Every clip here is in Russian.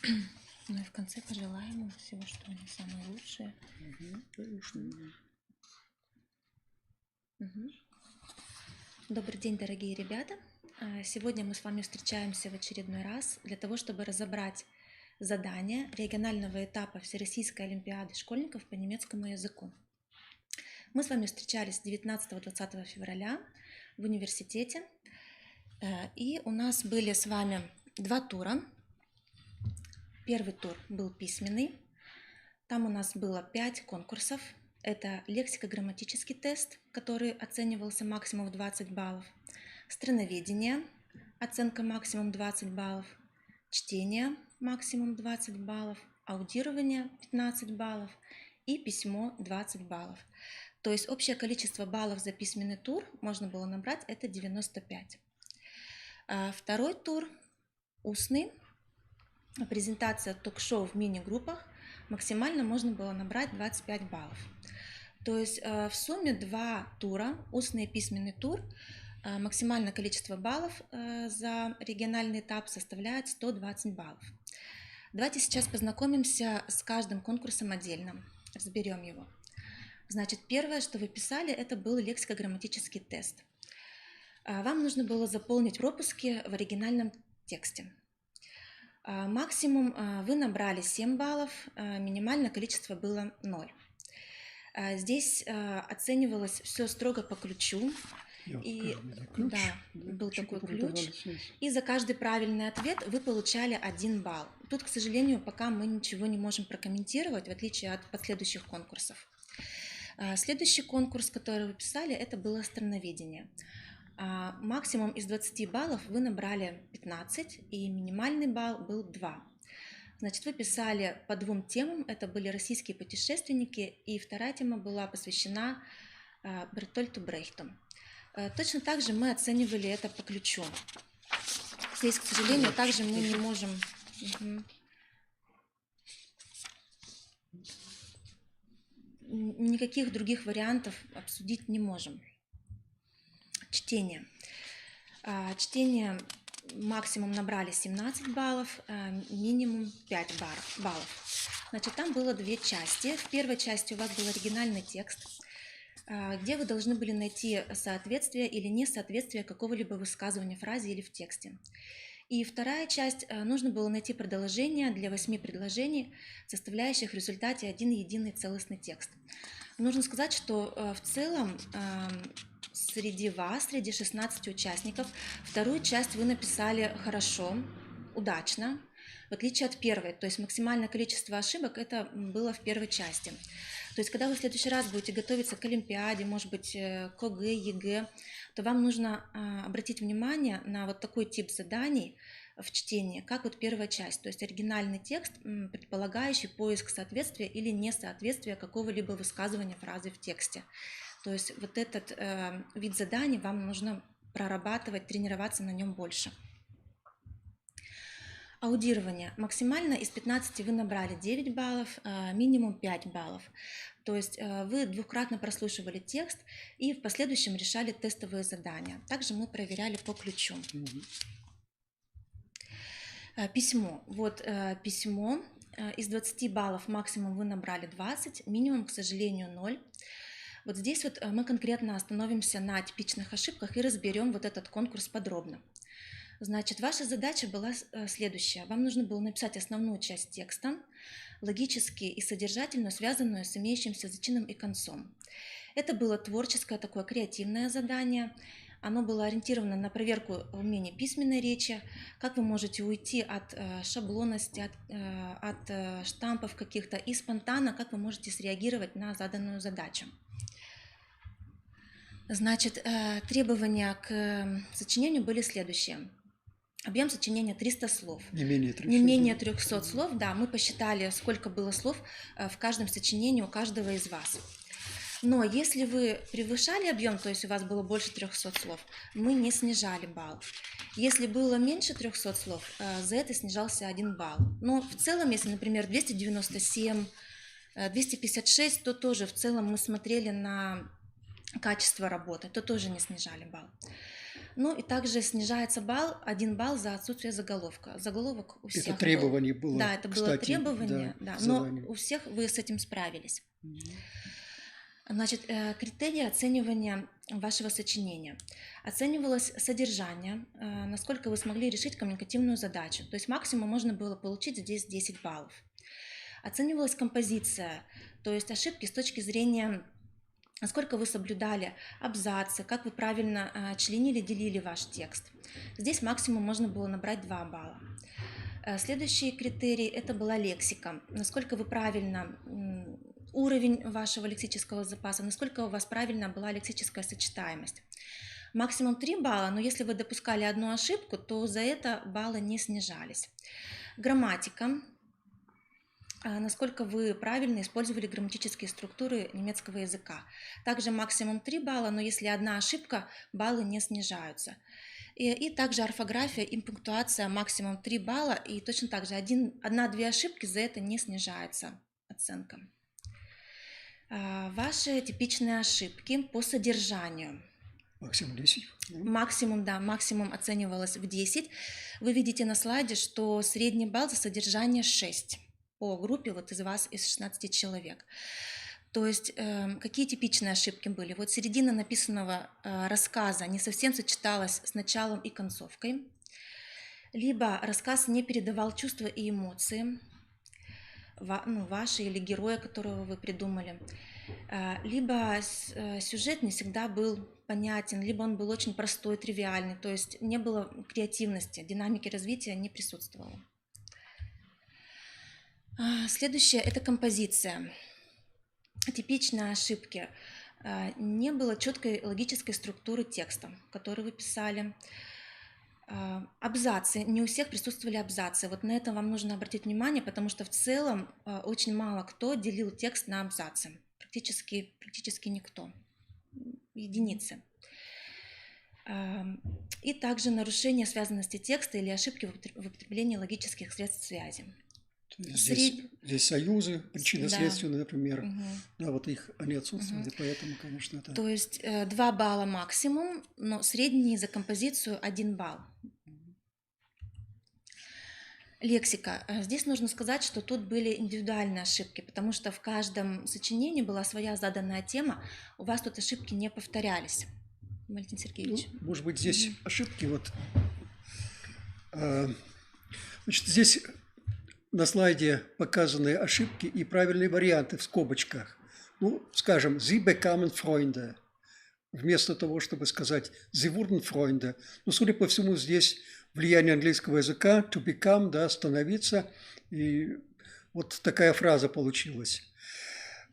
Ну и в конце пожелаем им всего, что они самые лучшие. Добрый день, дорогие ребята! Сегодня мы с вами встречаемся в очередной раз для того, чтобы разобрать задания регионального этапа Всероссийской олимпиады школьников по немецкому языку. Мы с вами встречались 19-20 февраля в университете, и у нас были с вами два тура. Первый тур был письменный, там у нас было 5 конкурсов. Это лексико-грамматический тест, который оценивался максимум в 20 баллов, страноведение, оценка максимум 20 баллов, чтение максимум 20 баллов, аудирование 15 баллов и письмо 20 баллов. То есть общее количество баллов за письменный тур можно было набрать это 95. Второй тур устный, презентация ток-шоу в мини-группах, максимально можно было набрать 25 баллов. То есть в сумме 2 тура, устный и письменный тур, максимальное количество баллов за региональный этап составляет 120 баллов. Давайте сейчас познакомимся с каждым конкурсом отдельно, разберем его. Значит, первое, что вы писали, это был лексико-грамматический тест. Вам нужно было заполнить пропуски в оригинальном тексте. Максимум вы набрали 7 баллов, минимальное количество было 0. Здесь оценивалось все строго по ключу. И ключ, да, был такой ключ. И за каждый правильный ответ вы получали 1 балл. Тут, к сожалению, пока мы ничего не можем прокомментировать, в отличие от последующих конкурсов. Следующий конкурс, который вы писали, это было страноведение. Максимум из 20 баллов вы набрали 15, и минимальный балл был 2. Значит, вы писали по 2 темам, это были российские путешественники, и вторая тема была посвящена Бертольту Брехту. Точно так же мы оценивали это по ключу. Здесь, к сожалению, также мы не можем... Никаких других вариантов обсудить не можем. Чтение. Чтение максимум набрали 17 баллов, минимум 5 баллов. Значит, там было 2 части. В первой части у вас был оригинальный текст, где вы должны были найти соответствие или несоответствие какого-либо высказывания в фразе или в тексте. И вторая часть, нужно было найти продолжение для 8 предложений, составляющих в результате один единый целостный текст. Нужно сказать, что в целом среди вас, среди 16 участников, вторую часть вы написали хорошо, удачно, в отличие от первой. То есть максимальное количество ошибок это было в первой части. То есть когда вы в следующий раз будете готовиться к олимпиаде, может быть, к ОГЭ, ЕГЭ, то вам нужно обратить внимание на вот такой тип заданий в чтении, как вот первая часть, то есть оригинальный текст, предполагающий поиск соответствия или несоответствия какого-либо высказывания фразы в тексте. То есть вот этот вид заданий вам нужно прорабатывать, тренироваться на нем больше. Аудирование. Максимально из 15 вы набрали 9 баллов, минимум 5 баллов. То есть вы двукратно прослушивали текст и в последующем решали тестовые задания. Также мы проверяли по ключу. Письмо. Вот письмо. Из 20 баллов максимум вы набрали 20, минимум, к сожалению, 0. Вот здесь вот мы конкретно остановимся на типичных ошибках и разберем вот этот конкурс подробно. Значит, ваша задача была следующая. Вам нужно было написать основную часть текста, логически и содержательно связанную с имеющимся зачином и концом. Это было творческое, такое креативное задание. Оно было ориентировано на проверку умений письменной речи, как вы можете уйти от шаблонности, от штампов каких-то и спонтанно, как вы можете среагировать на заданную задачу. Значит, требования к сочинению были следующие. Объем сочинения 300 слов. Не менее 300. Не менее 300 слов, да, мы посчитали, сколько было слов в каждом сочинении у каждого из вас. Но если вы превышали объем, то есть у вас было больше 300 слов, мы не снижали балл. Если было меньше 300 слов, за это снижался 1 балл. Но в целом, если, например, 297, 256, то тоже в целом мы смотрели на качество работы, то тоже не снижали балл. Ну и также снижается балл, 1 балл за отсутствие заголовка. Заголовок у всех Это был. требование было, Да, это было кстати, требование, да, да, к но заданию. у всех вы с этим справились. Мгм. Значит, критерии оценивания вашего сочинения. Оценивалось содержание, насколько вы смогли решить коммуникативную задачу. То есть максимум можно было получить здесь 10 баллов. Оценивалась композиция, то есть ошибки с точки зрения, насколько вы соблюдали абзацы, как вы правильно членили, делили ваш текст. Здесь максимум можно было набрать 2 балла. Следующий критерий – это была лексика. Насколько вы правильно, уровень вашего лексического запаса, насколько у вас правильно была лексическая сочетаемость. Максимум 3 балла, но если вы допускали одну ошибку, то за это баллы не снижались. Грамматика. Насколько вы правильно использовали грамматические структуры немецкого языка. Также максимум 3 балла, но если одна ошибка, баллы не снижаются. И также орфография и пунктуация максимум 3 балла, и точно так же 1-2 ошибки, за это не снижается оценка. Ваши типичные ошибки по содержанию. Максимум 10. Максимум, да, максимум оценивалось в 10. Вы видите на слайде, что средний балл за содержание 6 по группе вот из вас, из 16 человек. То есть какие типичные ошибки были? Вот середина написанного рассказа не совсем сочеталась с началом и концовкой, либо рассказ не передавал чувства и эмоции, ваши или героя, которого вы придумали, либо сюжет не всегда был понятен, либо он был очень простой, тривиальный, то есть не было креативности, динамики развития не присутствовало. Следующее – это композиция. Типичные ошибки. Не было четкой логической структуры текста, который вы писали. Абзацы. Не у всех присутствовали абзацы. Вот на это вам нужно обратить внимание, потому что в целом очень мало кто делил текст на абзацы. Практически никто. Единицы. И также нарушение связанности текста или ошибки в употреблении логических средств связи. Здесь союзы, причинно-следственные, например, Угу. да, вот их они отсутствовали, поэтому, конечно, это... То есть 2 балла максимум, но средний за композицию 1 балл. Лексика. Здесь нужно сказать, что тут были индивидуальные ошибки, потому что в каждом сочинении была своя заданная тема, у вас тут ошибки не повторялись. Валентин Сергеевич. Ну, может быть, здесь ошибки вот... Значит, здесь на слайде показаны ошибки и правильные варианты в скобочках. Ну, скажем, Sie bekamen Freunde. Вместо того, чтобы сказать Sie wurden Freunde. Но, судя по всему, здесь влияние английского языка to become, да, становиться. И вот такая фраза получилась.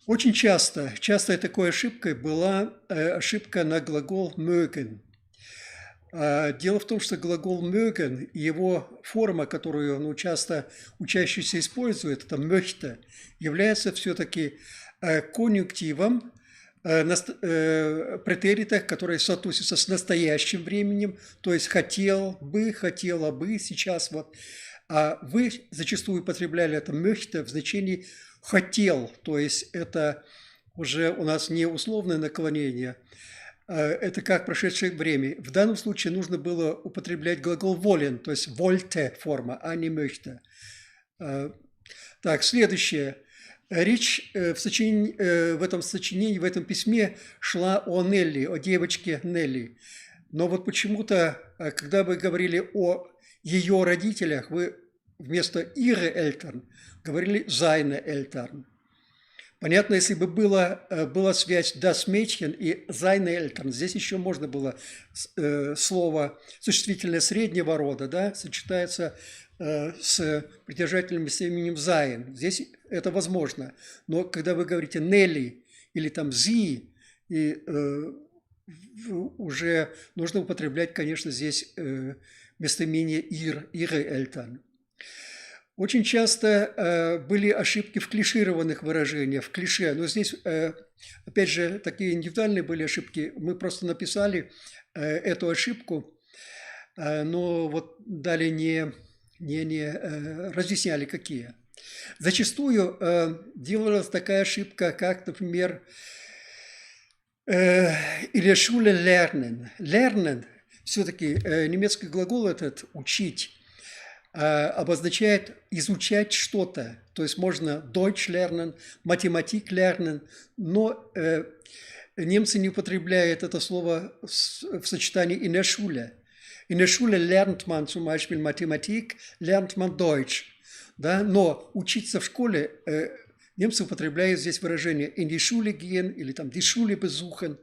Очень частой такой ошибкой была ошибка на глагол mögen. Дело в том, что глагол mögen, его форма, которую часто учащиеся используют, это möchte, является все-таки конъюнктивом претеритах, которые соотносятся с настоящим временем, то есть хотел бы, хотела бы, сейчас вот. А вы зачастую употребляли это möchte в значении хотел, то есть это уже у нас не условное наклонение, это как прошедшее время. В данном случае нужно было употреблять глагол wollen, то есть wollte форма, а не möchte. Так, следующее. Речь в этом сочинении, в этом письме шла о Нелли, о девочке Нелли. Но вот почему-то, когда вы говорили о ее родителях, вы вместо ihre Eltern говорили seine Eltern. Понятно, если бы была связь das Mädchen и seine Eltern, здесь еще можно было слово существительное среднего рода, да, сочетается с притяжательным местоименем sein. Здесь это возможно. Но когда вы говорите Nelly или там sie, и уже нужно употреблять, конечно, здесь местоимение ihre Eltern. Очень часто были ошибки в клишированных выражениях, в клише. Но здесь, опять же, такие индивидуальные были ошибки. Мы просто написали эту ошибку, но вот далее не разъясняли, какие. Зачастую делалась такая ошибка, как, например, in der Schule lernen. Lernen все-таки немецкий глагол этот «учить» обозначает изучать что-то. То есть можно Deutsch lernen, Mathematik lernen, но немцы не употребляют это слово в сочетании in der Schule. In der Schule lernt man zum Beispiel Mathematik, lernt man Deutsch. Да? Но учиться в школе, немцы употребляют здесь выражение in die Schule gehen или там die Schule besuchen.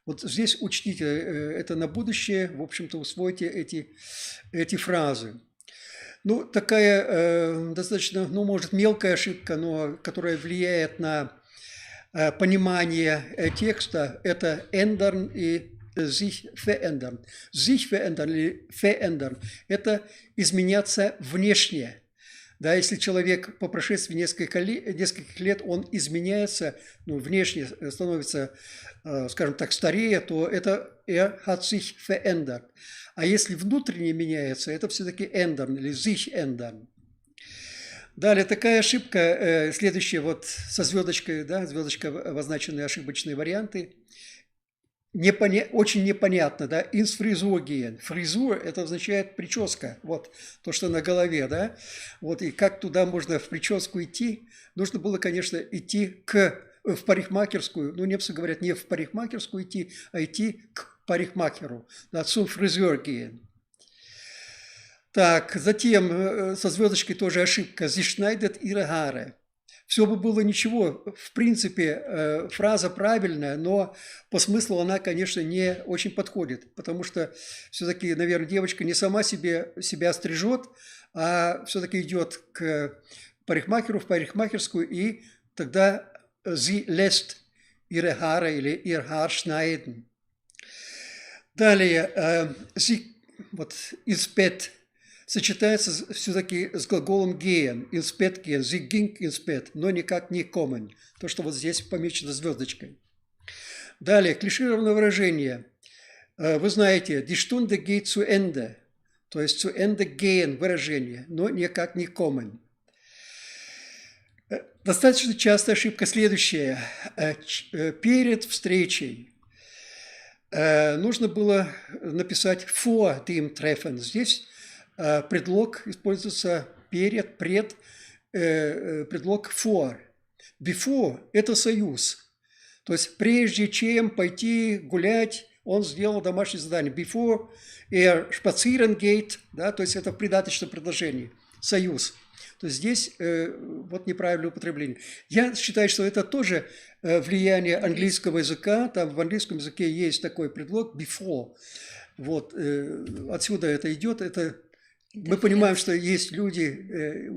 Вот здесь учтите это на будущее, в общем-то усвойте эти фразы. Ну, такая достаточно, ну, может, мелкая ошибка, но которая влияет на понимание текста, это ändern и sich verändern. Sich verändern или verändern – это изменяться внешне. Да, если человек по прошествии нескольких лет, он изменяется, ну, внешне становится, скажем так, старее, то это hat sich verändert. А если внутренне меняется, это все-таки ändern или sich ändern. Далее такая ошибка, следующая вот со звездочкой, да, звездочка обозначенные ошибочные варианты. Очень непонятно, да, ins Frisur gehen. Фризур – это означает прическа, вот, то, что на голове, да. Вот, и как туда можно в прическу идти? Нужно было, конечно, идти в парикмахерскую, ну, немцы говорят, не в парикмахерскую идти, а идти к парикмахеру, да, zum Friseur gehen. Так, затем со звездочкой тоже ошибка. Sie schneidet ihre Haare. Все бы было ничего, в принципе, фраза правильная, но по смыслу она, конечно, не очень подходит, потому что все-таки, наверное, девочка не сама себя стрижет, а все-таки идет к парикмахеру, в парикмахерскую, и тогда sie lässt ihre Haare или ihr Haar schneiden. Далее, sie, вот, ins Bett сочетается все-таки с глаголом gehen, ins Bett gehen, sie ging ins Bett, но никак не kommen, то, что вот здесь помечено звездочкой. Далее, клишированное выражение. Вы знаете, die Stunde geht zu Ende, то есть zu Ende gehen выражение, но никак не kommen. Достаточно частая ошибка следующая. Перед встречей нужно было написать vor dem Treffen. Здесь предлог используется перед, предлог for. Before – это союз. То есть прежде чем пойти гулять, он сделал домашнее задание. Before spazieren geht, да, то есть это в придаточном предложении. Союз. То есть здесь вот неправильное употребление. Я считаю, что это тоже влияние английского языка. Там в английском языке есть такой предлог before. Вот отсюда это идет. Мы понимаем, что есть люди,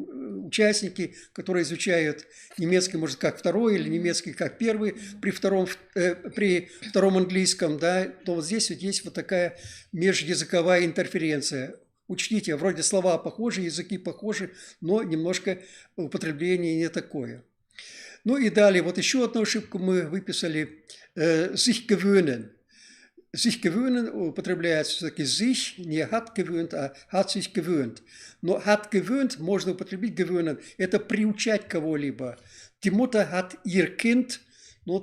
участники, которые изучают немецкий, может, как второй, или немецкий как первый при втором английском, да, то вот здесь вот есть вот такая межязыковая интерференция. Учтите, вроде слова похожи, языки похожи, но немножко употребление не такое. Ну и далее, вот еще одну ошибку мы выписали. Sich gewöhnen. Sich gewöhnen употребляется все-таки sich, не hat gewöhnt, а hat sich gewöhnt. Но hat gewöhnt можно употребить gewöhnen. Это приучать кого-либо. Die Mutter hat ihr Kind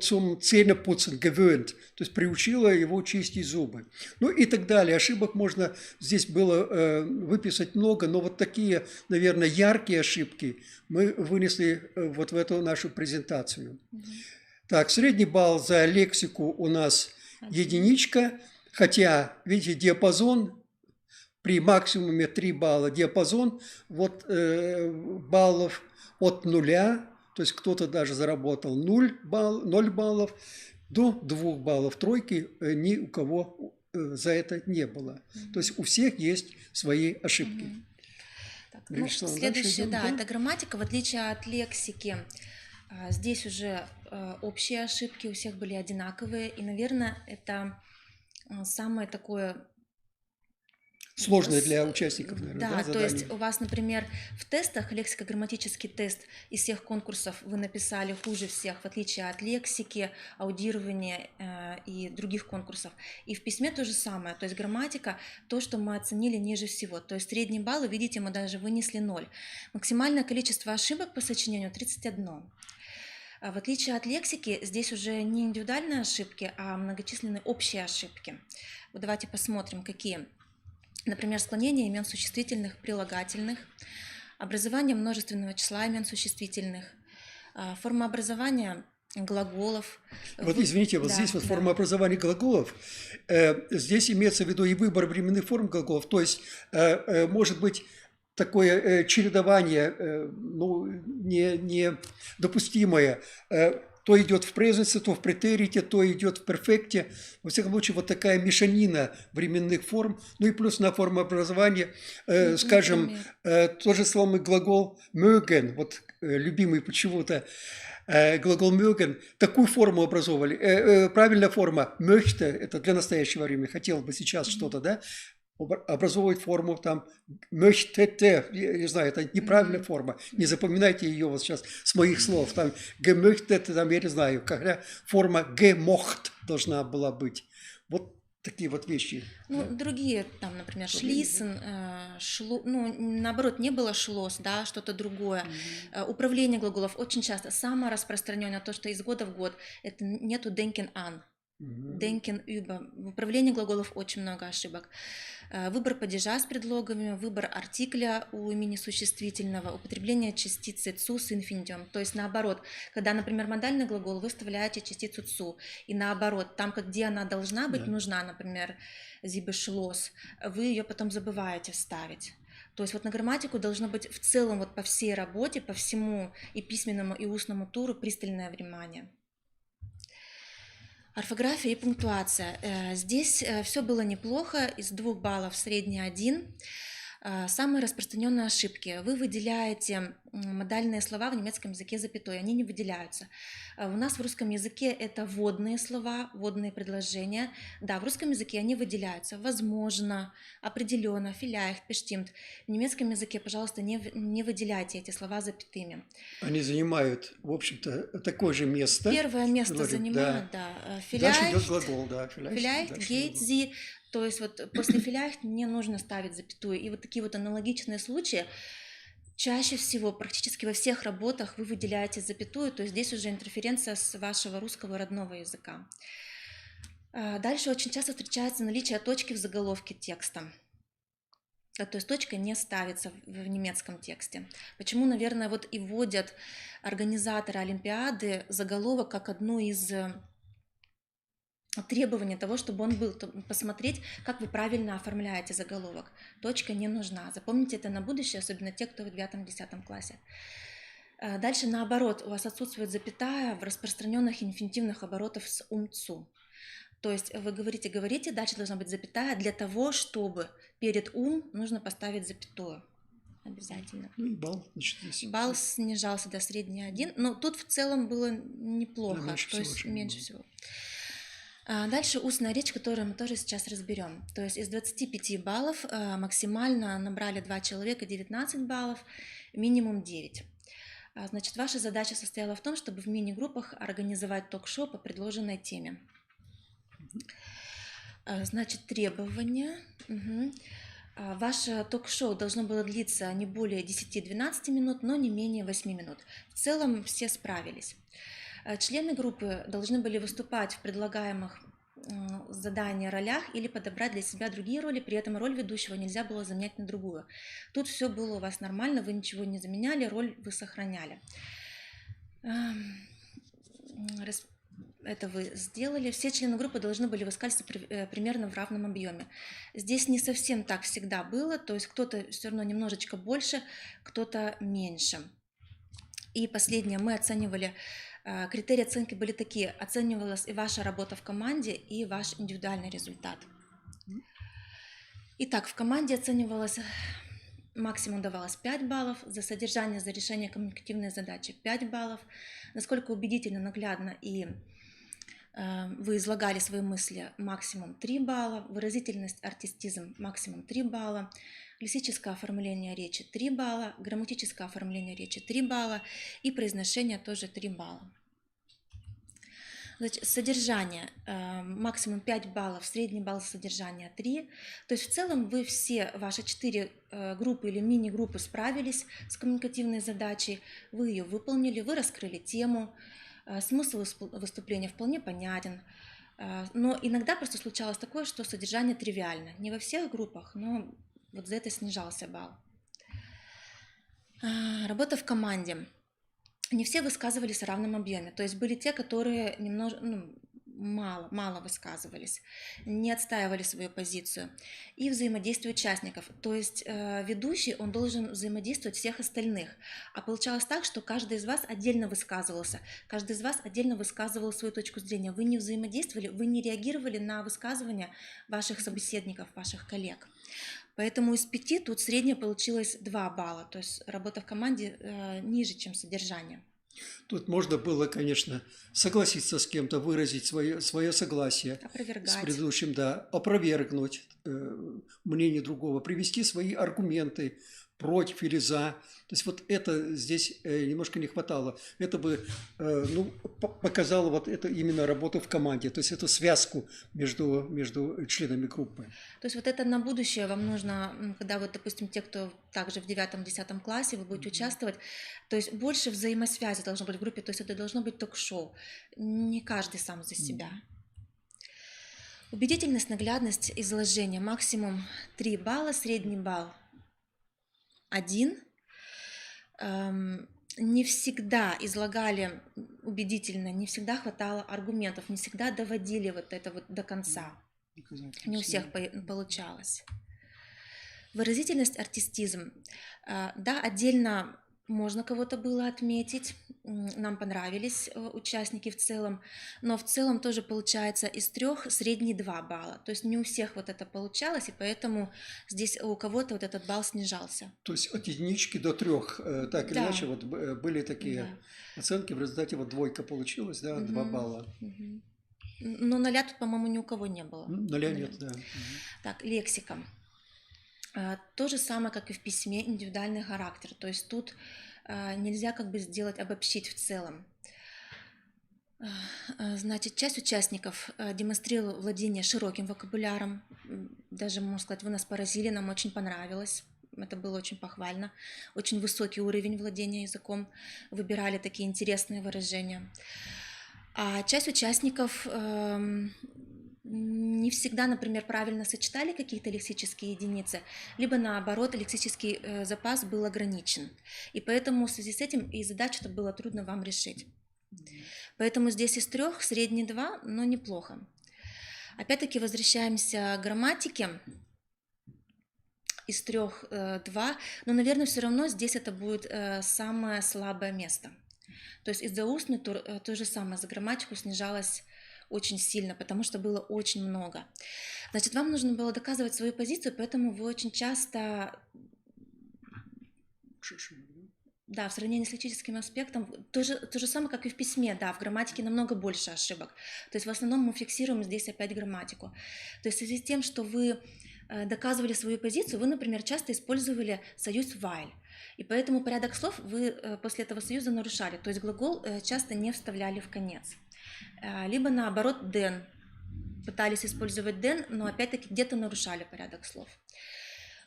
zum Zähneputzen gewöhnt. То есть приучила его чистить зубы. Ну и так далее. Ошибок можно здесь было выписать много, но вот такие, наверное, яркие ошибки мы вынесли вот в эту нашу презентацию. Так, средний балл за лексику у нас единичка, хотя, видите, диапазон при максимуме 3 балла, диапазон вот, баллов от 0, то есть кто-то даже заработал 0 баллов, до 2 баллов. Тройки ни у кого за это не было. То есть у всех есть свои ошибки. Так, ну, следующее, да, это грамматика, в отличие от лексики. Здесь уже общие ошибки у всех были одинаковые, и, наверное, это самое такое сложное для участников, наверное, да, да, то есть у вас, например, в тестах лексико-грамматический тест из всех конкурсов вы написали хуже всех, в отличие от лексики, аудирования и других конкурсов. И в письме то же самое, то есть грамматика, то, что мы оценили ниже всего. То есть средний балл, видите, мы даже вынесли 0. Максимальное количество ошибок по сочинению 31. В отличие от лексики, здесь уже не индивидуальные ошибки, а многочисленные общие ошибки. Вот давайте посмотрим, какие. Например, склонение имен существительных, прилагательных, образование множественного числа имен существительных, форма образования глаголов. Вот извините, вот Да, здесь вот да. форма образования глаголов, здесь имеется в виду и выбор временных форм глаголов, то есть может быть такое чередование, ну, не допустимое, то идет в презенсе, то в претерите, то идет в перфекте. Во всяком случае, вот такая мешанина временных форм. Ну и плюс на формообразование, скажем, тот же самый глагол mögen, вот любимый почему-то, глагол mögen, такую форму образовывали. Правильная форма möchte, это для настоящего времени, хотел бы сейчас что-то, да, образовывает форму там möchtete, я не знаю, это неправильная форма, не запоминайте ее вот сейчас с моих слов, там gemöchtet, там я не знаю, когда форма gemocht должна была быть. Вот такие вот вещи. Ну, да? другие, там, например, Проблемы, шлисен, ну, наоборот, не было шлос, да, что-то другое. Управление глаголов очень часто, самое распространенное, то, что из года в год, это нету denken an. Denken über. В управлении глаголов очень много ошибок. Выбор падежа с предлогами, выбор артикля у имени существительного, употребление частицы «цу» с инфинитивом. То есть наоборот, когда, например, модальный глагол, вы вставляете частицу «цу», и наоборот, там, где она должна быть, Да. нужна, например, «sie beschloss», вы ее потом забываете вставить. То есть вот на грамматику должно быть в целом вот по всей работе, по всему и письменному, и устному туру пристальное внимание. Орфография и пунктуация. Здесь все было неплохо, из 2 баллов средний 1. Самые распространенные ошибки. Вы выделяете модальные слова в немецком языке запятой, они не выделяются. У нас в русском языке это вводные слова, вводные предложения. Да, в русском языке они выделяются. Возможно, определенно, vielleicht, bestimmt. В немецком языке, пожалуйста, не выделяйте эти слова запятыми. Они занимают, в общем-то, такое же место. Первое место говорю, занимает, да. Дальше идет Vielleicht, глагол, да. vielleicht, geht sie. То есть вот после vielleicht не нужно ставить запятую. И вот такие вот аналогичные случаи чаще всего, практически во всех работах вы выделяете запятую, то есть здесь уже интерференция с вашего русского родного языка. Дальше очень часто встречается наличие точки в заголовке текста. То есть точка не ставится в немецком тексте. Почему, наверное, вот и вводят организаторы Олимпиады заголовок как одну из требований того, чтобы он был, посмотреть, как вы правильно оформляете заголовок. Точка не нужна. Запомните это на будущее, особенно те, кто в 9-10 классе. Дальше наоборот, у вас отсутствует запятая в распространенных инфинитивных оборотах с умцу. То есть вы говорите, дальше должна быть запятая для того, чтобы перед нужно поставить запятую. Обязательно. Ну и балл, значит, здесь. Балл снижался до средний 1, но тут в целом было неплохо, Да, меньше то есть всего, меньше всего. Дальше устная речь, которую мы тоже сейчас разберем. То есть из 25 баллов максимально набрали 2 человека 19 баллов, минимум 9. Значит, ваша задача состояла в том, чтобы в мини-группах организовать ток-шоу по предложенной теме. Значит, требования. Ваше ток-шоу должно было длиться не более 10-12 минут, но не менее 8 минут. В целом все справились. Члены группы должны были выступать в предлагаемых задания ролях или подобрать для себя другие роли, при этом роль ведущего нельзя было заменять на другую. Тут все было у вас нормально, вы ничего не заменяли, роль вы сохраняли. Это вы сделали. Все члены группы должны были высказываться примерно в равном объеме. Здесь не совсем так всегда было, то есть кто-то все равно немножечко больше, кто-то меньше. И последнее, мы оценивали, критерии оценки были такие, оценивалась и ваша работа в команде, и ваш индивидуальный результат. Итак, в команде оценивалось, максимум давалось 5 баллов, за содержание, за решение коммуникативной задачи 5 баллов, насколько убедительно, наглядно и вы излагали свои мысли, максимум 3 балла, выразительность, артистизм, максимум 3 балла, лексическое оформление речи 3 балла, грамматическое оформление речи 3 балла и произношение тоже 3 балла. Значит, содержание, максимум 5 баллов, средний балл содержания 3. То есть в целом вы все, ваши 4 группы или мини-группы справились с коммуникативной задачей, вы ее выполнили, вы раскрыли тему, Смысл выступления вполне понятен, но иногда просто случалось такое, что содержание тривиально. Не во всех группах, но вот за это снижался балл. Работа в команде. Не все высказывались в равном объеме. То есть были те, которые мало высказывались, не отстаивали свою позицию. И взаимодействие участников. То есть ведущий, он должен взаимодействовать всех остальных. А получалось так, что каждый из вас отдельно высказывался. Каждый из вас отдельно высказывал свою точку зрения. Вы не взаимодействовали, вы не реагировали на высказывания ваших собеседников, ваших коллег. Поэтому из 5 тут среднее получилось 2 балла. То есть работа в команде ниже, чем содержание. Тут можно было, конечно, согласиться с кем-то, выразить свое согласие с Опровергать. предыдущим, да, опровергнуть мнение другого, привести свои аргументы против или за. То есть вот это здесь немножко не хватало. Это бы показало вот это именно работу в команде, то есть эту связку между членами группы. То есть вот это на будущее вам нужно, когда вот, допустим, те, кто также в 9-10 классе, вы будете участвовать, то есть больше взаимосвязи должно быть в группе, то есть это должно быть ток-шоу, не каждый сам за себя. Убедительность, наглядность, изложение, максимум 3 балла, средний балл 1. Не всегда излагали убедительно, не всегда хватало аргументов, не всегда доводили вот это вот до конца. Не у всех получалось. Выразительность, артистизм. Да, отдельно можно кого-то было отметить, нам понравились участники в целом, но в целом тоже получается из 3 средний 2 балла. То есть не у всех вот это получалось, и поэтому здесь у кого-то вот этот балл снижался. То есть от 1 до 3, так или иначе, вот были такие оценки, в результате вот 2 получилась, да, 2 балла. Но 0 тут, по-моему, ни у кого не было. 0 нет, да. Так, лексика. То же самое, как и в письме, индивидуальный характер. То есть тут нельзя как бы сделать, обобщить в целом. Значит, часть участников демонстрировала владение широким вокабуляром. Даже, можно сказать, вы нас поразили, нам очень понравилось. Это было очень похвально. Очень высокий уровень владения языком. Выбирали такие интересные выражения. А часть участников не всегда, например, правильно сочетали какие-то лексические единицы, либо наоборот, лексический запас был ограничен. И поэтому в связи с этим и задачу-то было трудно вам решить. Поэтому здесь из 3 средний 2, но неплохо. Опять-таки возвращаемся к грамматике. Из 3 2, но, наверное, все равно здесь это будет самое слабое место. То есть из-за устной то же самое, за грамматику снижалось очень сильно, потому что было очень много. Значит, вам нужно было доказывать свою позицию, поэтому вы очень часто, да, в сравнении с лексическим аспектом, то же самое, как и в письме, да, в грамматике намного больше ошибок. То есть в основном мы фиксируем здесь опять грамматику. То есть в связи с тем, что вы доказывали свою позицию, вы, например, часто использовали союз while. И поэтому порядок слов вы после этого союза нарушали. То есть глагол часто не вставляли в конец. Либо наоборот then. Пытались использовать then, но опять-таки где-то нарушали порядок слов.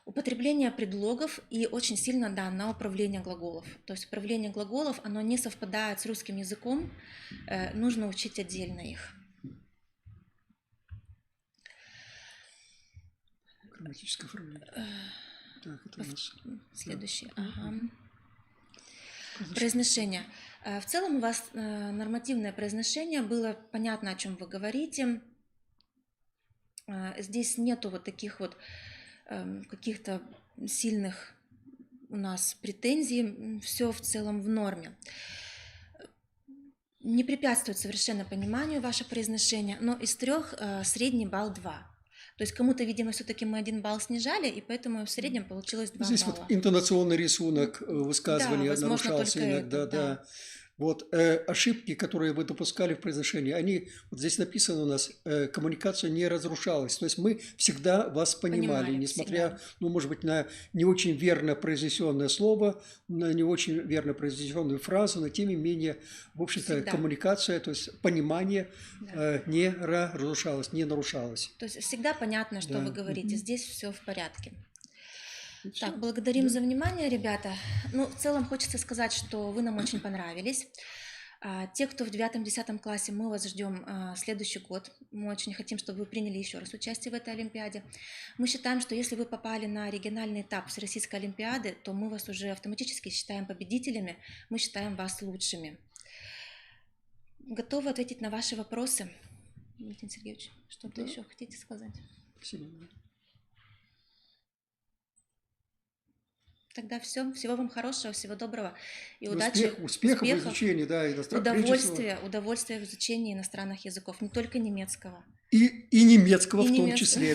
Употребление предлогов и очень сильно, да, на управление глаголов. То есть управление глаголов, оно не совпадает с русским языком, нужно учить отдельно их. Грамматическое оформление. Так, это у нас... Следующее. Ага. Произношение. В целом у вас нормативное произношение, было понятно, о чем вы говорите. Здесь нету вот таких вот каких-то сильных у нас претензий, все в целом в норме. Не препятствует совершенно пониманию ваше произношение, но из 3 средний балл 2. То есть кому-то, видимо, все-таки мы 1 балл снижали, и поэтому в среднем получилось 2 Здесь балла. вот интонационный рисунок высказывания нарушался иногда, да. Вот ошибки, которые вы допускали в произношении, они, вот здесь написано у нас, коммуникация не разрушалась. То есть мы всегда вас понимали, несмотря, всегда. Ну, может быть, на не очень верно произнесенное слово, на не очень верно произнесенную фразу, но тем не менее, в общем-то, всегда. Коммуникация, то есть понимание не разрушалось, не нарушалось. То есть всегда понятно, что вы говорите, здесь все в порядке. Так, благодарим за внимание, ребята. Ну, в целом хочется сказать, что вы нам очень понравились. Те, кто в 9-10 классе, мы вас ждем следующий год. Мы очень хотим, чтобы вы приняли еще раз участие в этой Олимпиаде. Мы считаем, что если вы попали на региональный этап Всероссийской Олимпиады, то мы вас уже автоматически считаем победителями, мы считаем вас лучшими. Готовы ответить на ваши вопросы? Валентин Сергеевич, что-то еще хотите сказать? Спасибо. Тогда все. Всего вам хорошего, всего доброго и удачи. Успехов в изучении, да, Удовольствия в изучении иностранных языков, не только немецкого. И немецкого в том числе.